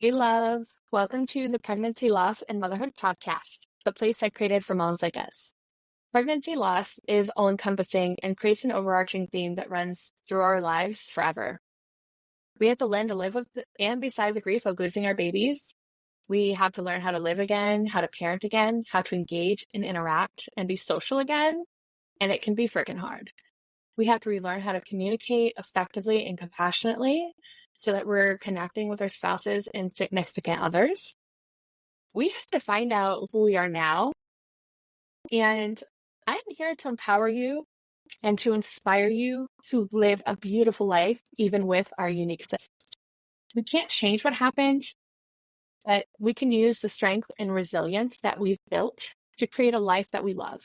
Hey, love. Welcome to the Pregnancy, Loss, and Motherhood podcast, the place I created for moms like us. Pregnancy loss is all encompassing and creates an overarching theme that runs through our lives forever. We have to learn to live with and beside the grief of losing our babies. We have to learn how to live again, how to parent again, how to engage and interact and be social again. And it can be freaking hard. We have to relearn how to communicate effectively and compassionately so that we're connecting with our spouses and significant others. We have to find out who we are now. And I'm here to empower you and to inspire you to live a beautiful life, even with our unique selves. We can't change what happened, but we can use the strength and resilience that we've built to create a life that we love.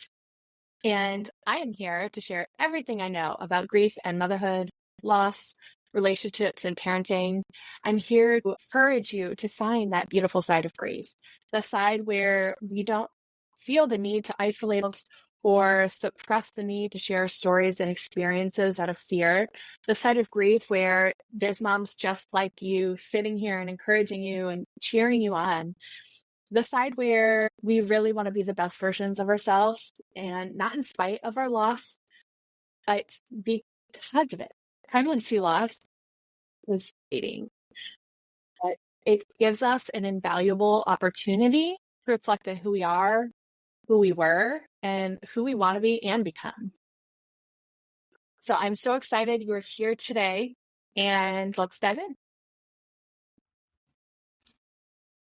And I am here to share everything I know about grief and motherhood, loss, relationships, and parenting. I'm here to encourage you to find that beautiful side of grief, the side where we don't feel the need to isolate or suppress the need to share stories and experiences out of fear, the side of grief where there's moms just like you sitting here and encouraging you and cheering you on, the side where we really want to be the best versions of ourselves and not in spite of our loss, but because of it. Pregnancy loss is fading, but it gives us an invaluable opportunity to reflect on who we are, who we were, and who we want to be and become. So I'm so excited you're here today, and let's dive in.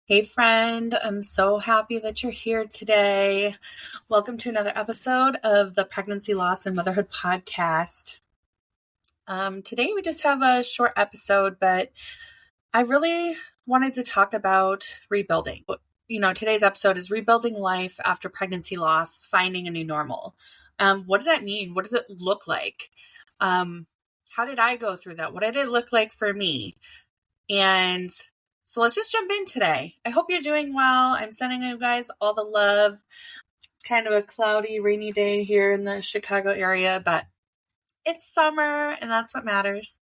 Hey friend, I'm so happy that you're here today. Welcome to another episode of the Pregnancy, Loss, and Motherhood podcast. Today we just have a short episode, but I really wanted to talk about rebuilding. Today's episode is rebuilding life after pregnancy loss, finding a new normal. What does that mean? What does it look like? How did I go through that? What did it look like for me? And so let's just jump in today. I hope you're doing well. I'm sending you guys all the love. It's kind of a cloudy, rainy day here in the Chicago area, but it's summer and that's what matters.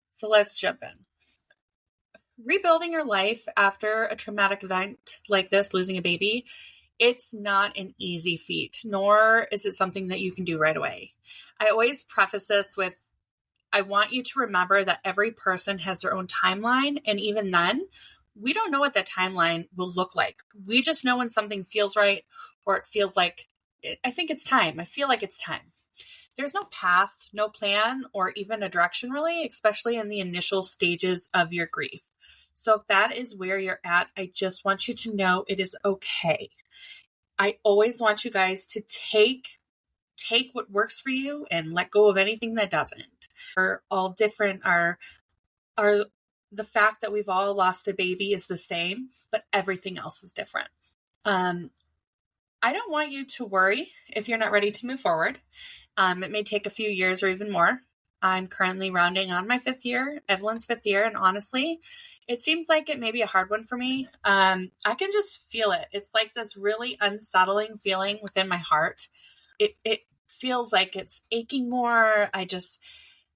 So let's jump in. Rebuilding your life after a traumatic event like this, losing a baby, it's not an easy feat, nor is it something that you can do right away. I always preface this with, I want you to remember that every person has their own timeline. And even then, we don't know what that timeline will look like. We just know when something feels right or it feels like, I think it's time. I feel like it's time. There's no path, no plan, or even a direction really, especially in the initial stages of your grief. So if that is where you're at, I just want you to know it is okay. I always want you guys to take what works for you and let go of anything that doesn't. We're all different. The fact that we've all lost a baby is the same, but everything else is different. I don't want you to worry if you're not ready to move forward. It may take a few years or even more. I'm currently rounding on my 5th year, Evelyn's 5th year, and honestly, it seems like it may be a hard one for me. I can just feel it. It's like this really unsettling feeling within my heart. It feels like it's aching more.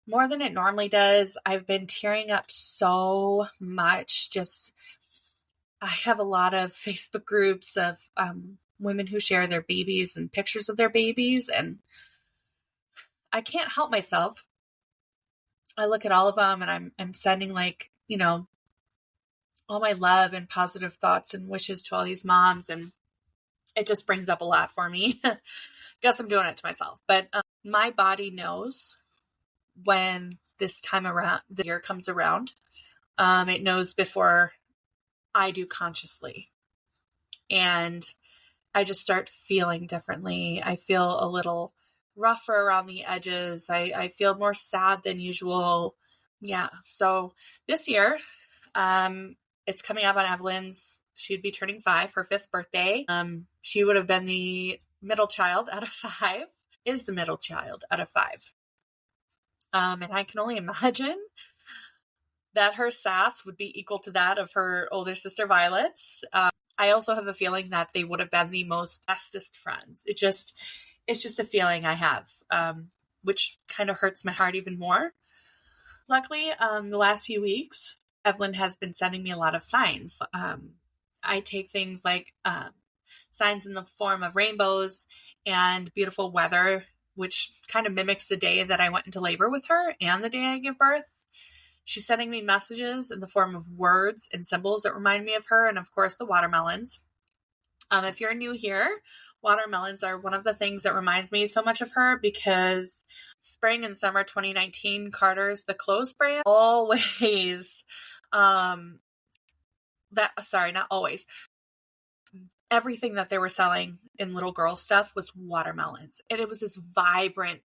More than it normally does. I've been tearing up so much. I have a lot of Facebook groups of women who share their babies and pictures of their babies, and I can't help myself. I look at all of them and I'm sending all my love and positive thoughts and wishes to all these moms, and it just brings up a lot for me. Guess I'm doing it to myself, but my body knows when this time around, the year comes around. It knows before I do consciously, and I just start feeling differently. I feel a little rougher around the edges. I feel more sad than usual. Yeah. So this year, it's coming up on Evelyn's. She'd be turning 5, her 5th birthday. She would have been the middle child out of 5, is the middle child out of 5. And I can only imagine that her sass would be equal to that of her older sister Violet's. I also have a feeling that they would have been the most bestest friends. It's just a feeling I have, which kind of hurts my heart even more. Luckily, the last few weeks, Evelyn has been sending me a lot of signs. I take things like signs in the form of rainbows and beautiful weather, which kind of mimics the day that I went into labor with her and the day I gave birth. She's sending me messages in the form of words and symbols that remind me of her, and of course the watermelons. If you're new here, watermelons are one of the things that reminds me so much of her, because spring and summer 2019, Carter's The Clothes brand always, not always, everything that they were selling in little girl stuff was watermelons. And it was this vibrant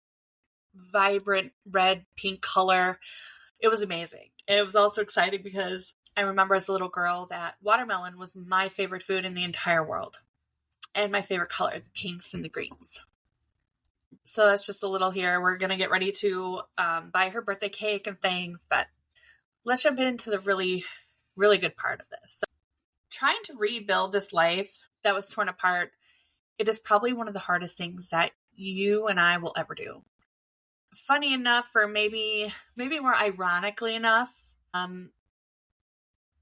red, pink color. It was amazing. And it was also exciting because I remember as a little girl that watermelon was my favorite food in the entire world. And my favorite color, the pinks and the greens. So that's just a little here. We're going to get ready to buy her birthday cake and things. But let's jump into the really, really good part of this. So, trying to rebuild this life that was torn apart, it is probably one of the hardest things that you and I will ever do. Funny enough, or maybe more ironically enough,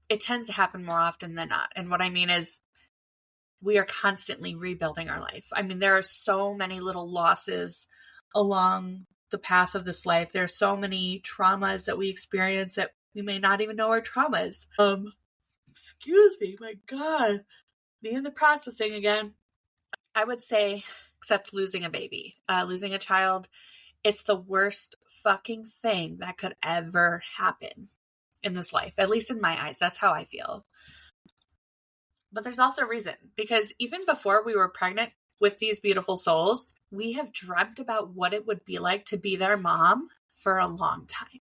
it tends to happen more often than not. And what I mean is, we are constantly rebuilding our life. I mean, there are so many little losses along the path of this life. There are so many traumas that we experience that we may not even know are traumas. Excuse me, my God. Me and the processing again. I would say, except losing a baby, losing a child, it's the worst fucking thing that could ever happen in this life. At least in my eyes, that's how I feel. But there's also a reason, because even before we were pregnant with these beautiful souls, we have dreamt about what it would be like to be their mom for a long time.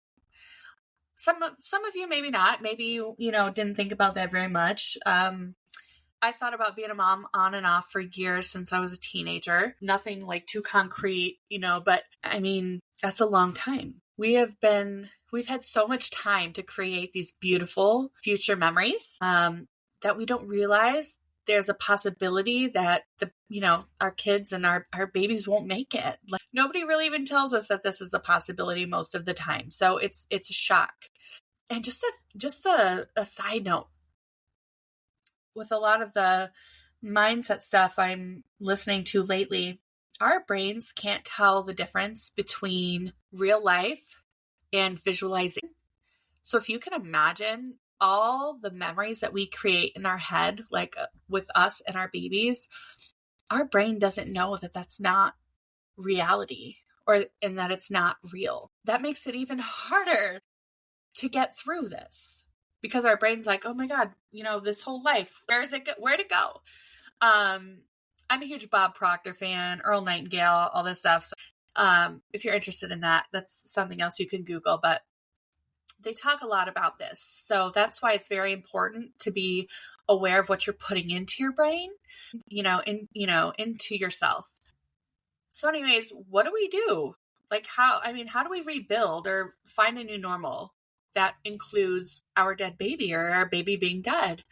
Some of you, maybe not. Maybe you didn't think about that very much. I thought about being a mom on and off for years since I was a teenager. Nothing like too concrete, but I mean, that's a long time. We've had so much time to create these beautiful future memories that we don't realize there's a possibility that our kids and our babies won't make it. Like, nobody really even tells us that this is a possibility most of the time. So it's a shock. And just a side note, with a lot of the mindset stuff I'm listening to lately, our brains can't tell the difference between real life and visualizing. So if you can imagine all the memories that we create in our head, like with us and our babies, our brain doesn't know that that's not reality and that it's not real. That makes it even harder to get through this, because our brain's like, oh my God, this whole life, where'd it go? I'm a huge Bob Proctor fan, Earl Nightingale, all this stuff. So, if you're interested in that, that's something else you can Google, but they talk a lot about this. So that's why it's very important to be aware of what you're putting into your brain, into yourself. So anyways, what do we do? Like how do we rebuild or find a new normal that includes our dead baby or our baby being dead?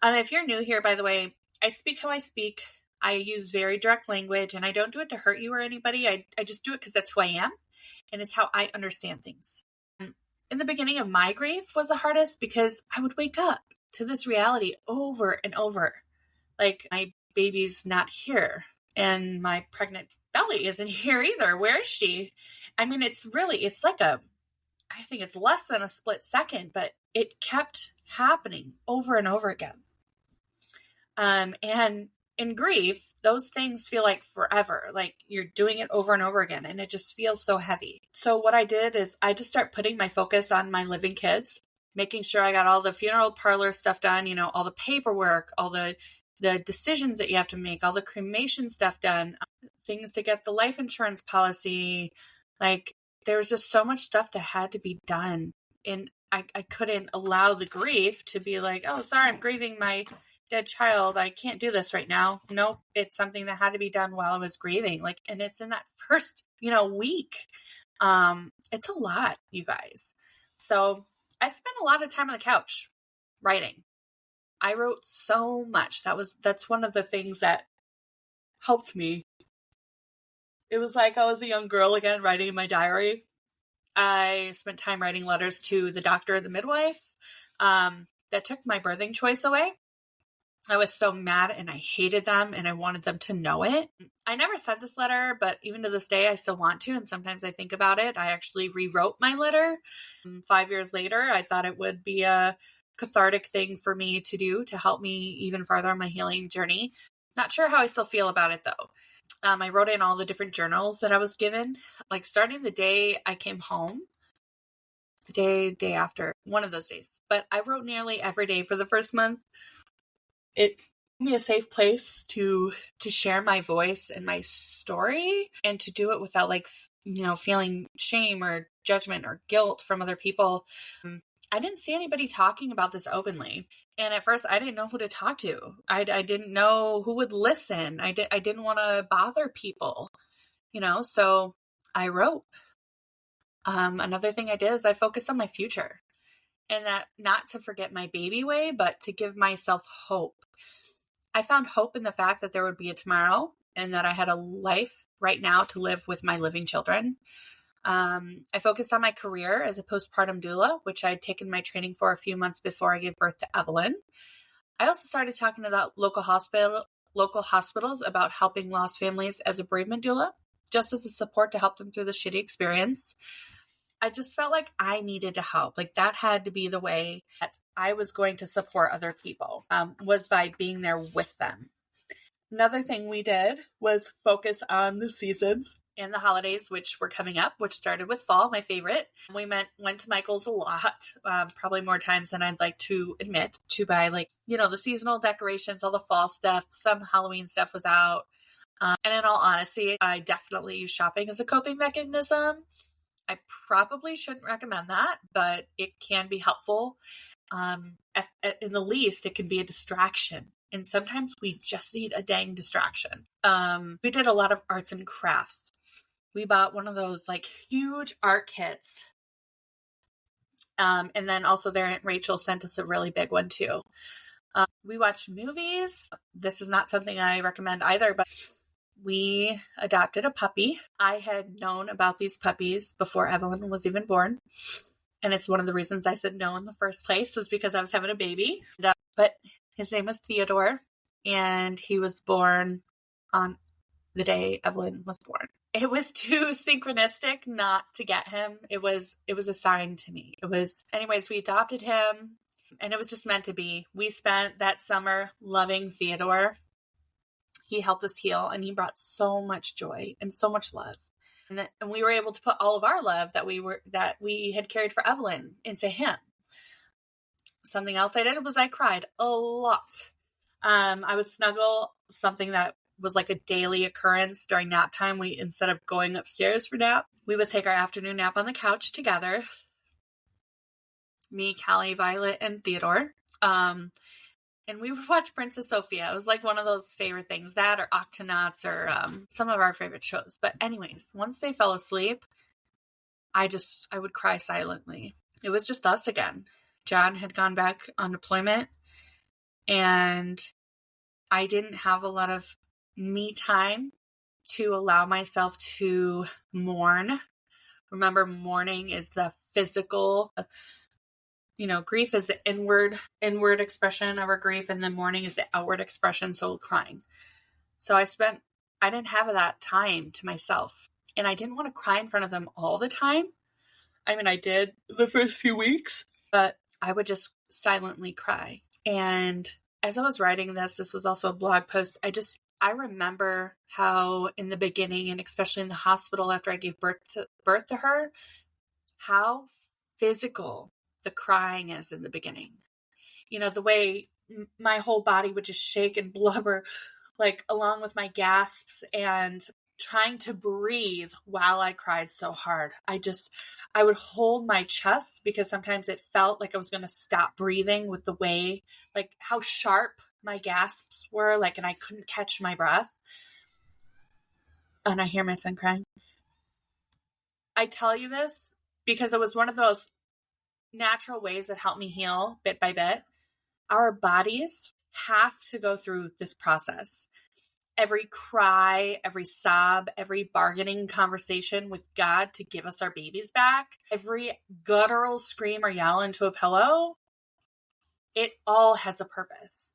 If you're new here, by the way, I speak how I speak. I use very direct language, and I don't do it to hurt you or anybody. I just do it because that's who I am, and it's how I understand things. In the beginning of my grief was the hardest, because I would wake up to this reality over and over. Like, my baby's not here and my pregnant belly isn't here either. Where is she? I mean, I think it's less than a split second, but it kept happening over and over again. And in grief, those things feel like forever, like you're doing it over and over again, and it just feels so heavy. So what I did is I just start putting my focus on my living kids, making sure I got all the funeral parlor stuff done, all the paperwork, all the decisions that you have to make, all the cremation stuff done, things to get the life insurance policy. Like, there was just so much stuff that had to be done. And I couldn't allow the grief to be like, oh, sorry, I'm grieving my dead child. I can't do this right now. Nope. It's something that had to be done while I was grieving. Like, and it's in that first, week. It's a lot, you guys. So I spent a lot of time on the couch writing. I wrote so much. That's one of the things that helped me. It was like I was a young girl again, writing in my diary. I spent time writing letters to the doctor and the midwife that took my birthing choice away. I was so mad and I hated them and I wanted them to know it. I never sent this letter, but even to this day, I still want to. And sometimes I think about it. I actually rewrote my letter 5 years later. I thought it would be a cathartic thing for me to do to help me even farther on my healing journey. Not sure how I still feel about it though. I wrote in all the different journals that I was given, like starting the day I came home, the day after, one of those days. But I wrote nearly every day for the first month. It gave me a safe place to share my voice and my story and to do it without feeling shame or judgment or guilt from other people. I didn't see anybody talking about this openly. And at first I didn't know who to talk to. I didn't know who would listen. I didn't want to bother people, so I wrote. Another thing I did is I focused on my future. And that not to forget my baby way, but to give myself hope. I found hope in the fact that there would be a tomorrow and that I had a life right now to live with my living children. I focused on my career as a postpartum doula, which I had taken my training for a few months before I gave birth to Evelyn. I also started talking to the local hospitals about helping lost families as a bereavement doula, just as a support to help them through the shitty experience. I just felt like I needed to help. Like that had to be the way that I was going to support other people, was by being there with them. Another thing we did was focus on the seasons and the holidays, which were coming up, which started with fall, my favorite. We went to Michael's a lot, probably more times than I'd like to admit, to buy the seasonal decorations, all the fall stuff. Some Halloween stuff was out. And in all honesty, I definitely use shopping as a coping mechanism. I probably shouldn't recommend that, but it can be helpful. In the least, it can be a distraction. And sometimes we just need a dang distraction. We did a lot of arts and crafts. We bought one of those huge art kits. And then also their Aunt Rachel sent us a really big one too. We watched movies. This is not something I recommend either, but we adopted a puppy. I had known about these puppies before Evelyn was even born. And it's one of the reasons I said no in the first place was because I was having a baby. But his name was Theodore, and he was born on the day Evelyn was born. It was too synchronistic not to get him. It was a sign to me. Anyways, we adopted him, and it was just meant to be. We spent that summer loving Theodore. He helped us heal, and he brought so much joy and so much love. And we were able to put all of our love that we had carried for Evelyn into him. Something else I did was I cried a lot. I would snuggle, something that was like a daily occurrence during nap time. Instead of going upstairs for nap, we would take our afternoon nap on the couch together. Me, Callie, Violet, and Theodore. And we would watch Princess Sophia. It was like one of those favorite things, that or Octonauts or some of our favorite shows. But anyways, once they fell asleep, I would cry silently. It was just us again. John had gone back on deployment, and I didn't have a lot of me time to allow myself to mourn. Remember, mourning is the physical, grief is the inward expression of our grief, and then mourning is the outward expression, so crying. So I didn't have that time to myself, and I didn't want to cry in front of them all the time. I mean, I did the first few weeks, but I would just silently cry. And as I was writing this was also a blog post. I remember how in the beginning, and especially in the hospital after I gave birth to her, how physical the crying is in the beginning. The way my whole body would just shake and blubber, along with my gasps and trying to breathe while I cried so hard. I would hold my chest because sometimes it felt like I was going to stop breathing with the way, how sharp my gasps were, and I couldn't catch my breath. And I hear my son crying. I tell you this because it was one of those natural ways that helped me heal bit by bit. Our bodies have to go through this process. every cry, every sob, every bargaining conversation with God to give us our babies back, every guttural scream or yell into a pillow, it all has a purpose.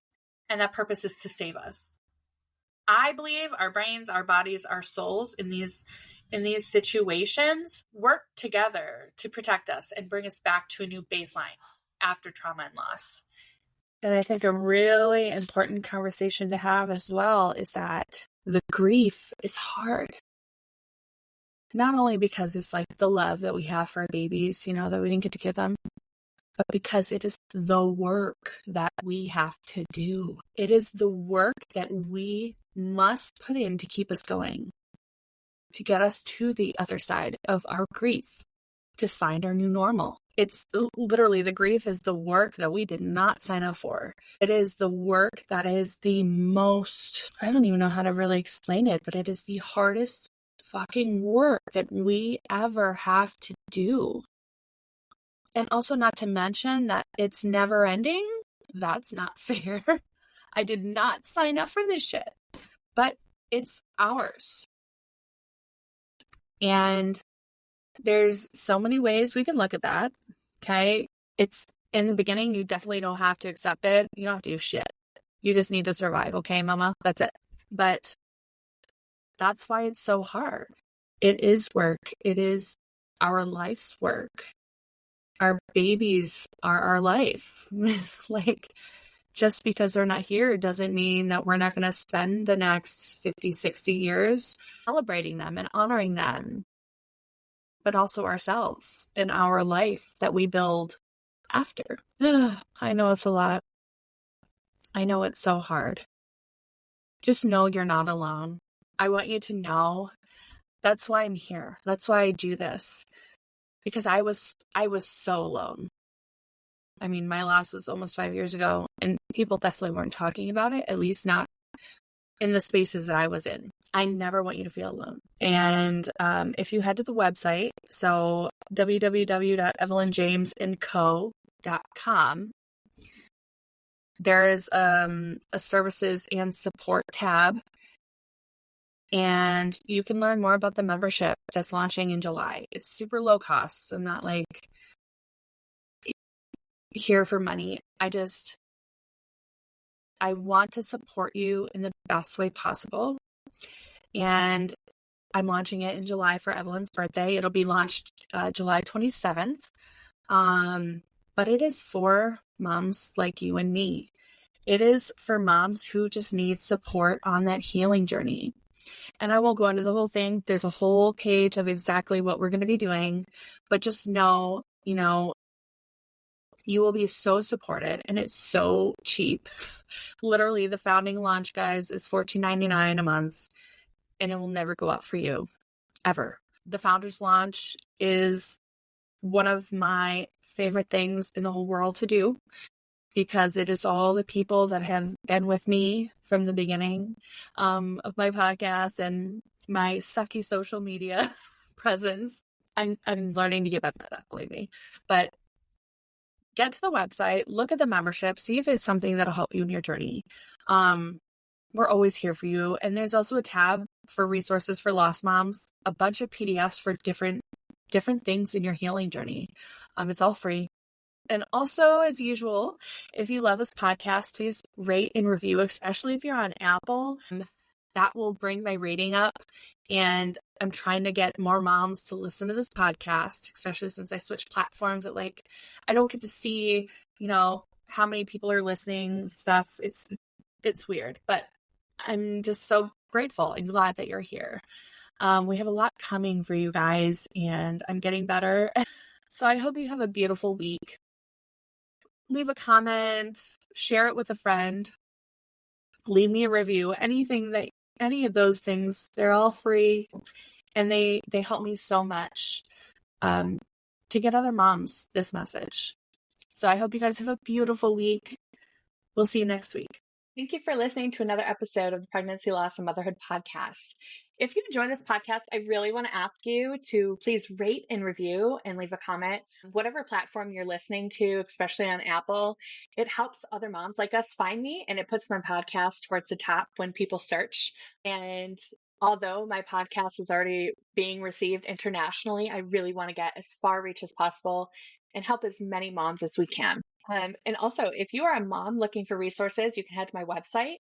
And that purpose is to save us. I believe our brains, our bodies, our souls in these situations work together to protect us and bring us back to a new baseline after trauma and loss. And I think a really important conversation to have as well is that the grief is hard. Not only because it's like the love that we have for our babies, you know, that we didn't get to give them, but because it is the work that we have to do. It is the work that we must put in to keep us going, to get us to the other side of our grief, to find our new normal. It's literally, the grief is the work that we did not sign up for. It is the work that is the most, I don't even know how to really explain it, but it is the hardest fucking work that we ever have to do. And also, not to mention that it's never ending. That's not fair. I did not sign up for this shit, but it's ours. And there's so many ways we can look at that. Okay. It's in the beginning, you definitely don't have to accept it. You don't have to do shit. You just need to survive. Okay, mama, that's it. But that's why it's so hard. It is work. It is our life's work. Our babies are our life. Like, just because they're not here doesn't mean that we're not going to spend the next 50, 60 years celebrating them and honoring them, but also ourselves and our life that we build after. I know it's a lot. I know it's so hard. Just know you're not alone. I want you to know that's why I'm here. That's why I do this. Because I was so alone. I mean, my loss was almost 5 years ago, and people definitely weren't talking about it, at least not in the spaces that I was in. I never want you to feel alone. And if you head to the website, so www.evelynjamesandco.com, there is a services and support tab, and you can learn more about the membership that's launching in July. It's super low cost. I'm not like here for money. I want to support you in the best way possible. And I'm launching it in July for Evelyn's birthday. It'll be launched July 27th. But it is for moms like you and me. It is for moms who just need support on that healing journey. And I won't go into the whole thing. There's a whole page of exactly what we're going to be doing. But just know, you know, you will be so supported, and it's so cheap. Literally, the founding launch, guys, is $14.99 a month, and it will never go up for you, ever. The founders launch is one of my favorite things in the whole world to do, because it is all the people that have been with me from the beginning of my podcast and my sucky social media presence. I'm learning to get better at that, believe me. But get to the website, look at the membership, see if it's something that'll help you in your journey. We're always here for you. And there's also a tab for resources for lost moms, a bunch of PDFs for different things in your healing journey. It's all free. And also, as usual, if you love this podcast, please rate and review, especially if you're on Apple. That will bring my rating up. And I'm trying to get more moms to listen to this podcast, especially since I switched platforms. I don't get to see, you know, how many people are listening, stuff. It's weird, but I'm just so grateful and glad that you're here. We have a lot coming for you guys, and I'm getting better. So I hope you have a beautiful week. Leave a comment, share it with a friend, leave me a review, any of those things. They're all free, and they help me so much to get other moms this message. So I hope you guys have a beautiful week. We'll see you next week. Thank you for listening to another episode of the Pregnancy, Loss, and Motherhood podcast. If you enjoy this podcast, I really want to ask you to please rate and review and leave a comment. Whatever platform you're listening to, especially on Apple, it helps other moms like us find me and it puts my podcast towards the top when people search. And although my podcast is already being received internationally, I really want to get as far reach as possible and help as many moms as we can. And also, if you are a mom looking for resources, you can head to my website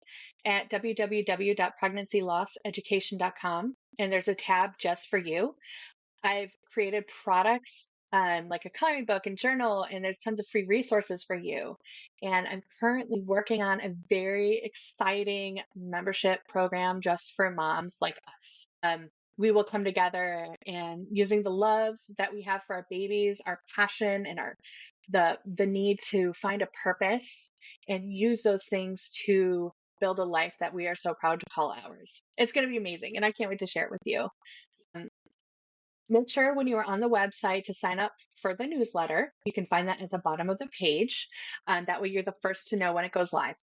at www.pregnancyLossEducation.com, and there's a tab just for you. I've created products like a coloring book and journal, and there's tons of free resources for you. And I'm currently working on a very exciting membership program just for moms like us. We will come together and using the love that we have for our babies, our passion, and the need to find a purpose and use those things to build a life that we are so proud to call ours. It's going to be amazing, and I can't wait to share it with you. Make sure when you are on the website to sign up for the newsletter. You can find that at the bottom of the page. That way you're the first to know when it goes live.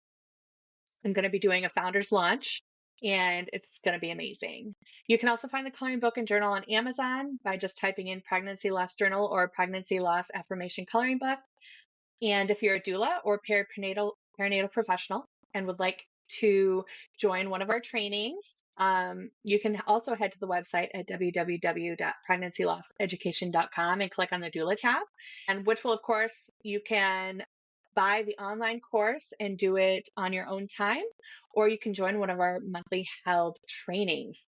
I'm going to be doing a founder's launch, and it's going to be amazing. You can also find the coloring book and journal on Amazon by just typing in pregnancy loss journal or pregnancy loss affirmation coloring book. And if you're a doula or perinatal professional and would like to join one of our trainings, you can also head to the website at www.pregnancyLossEducation.com and click on the doula tab, and which will, of course, you can buy the online course and do it on your own time, or you can join one of our monthly held trainings.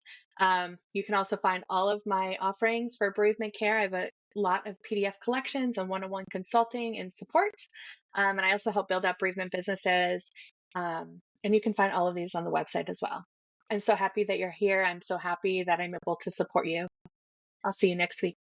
You can also find all of my offerings for bereavement care. I have a lot of PDF collections and one-on-one consulting and support. And I also help build up bereavement businesses. And you can find all of these on the website as well. I'm so happy that you're here. I'm so happy that I'm able to support you. I'll see you next week.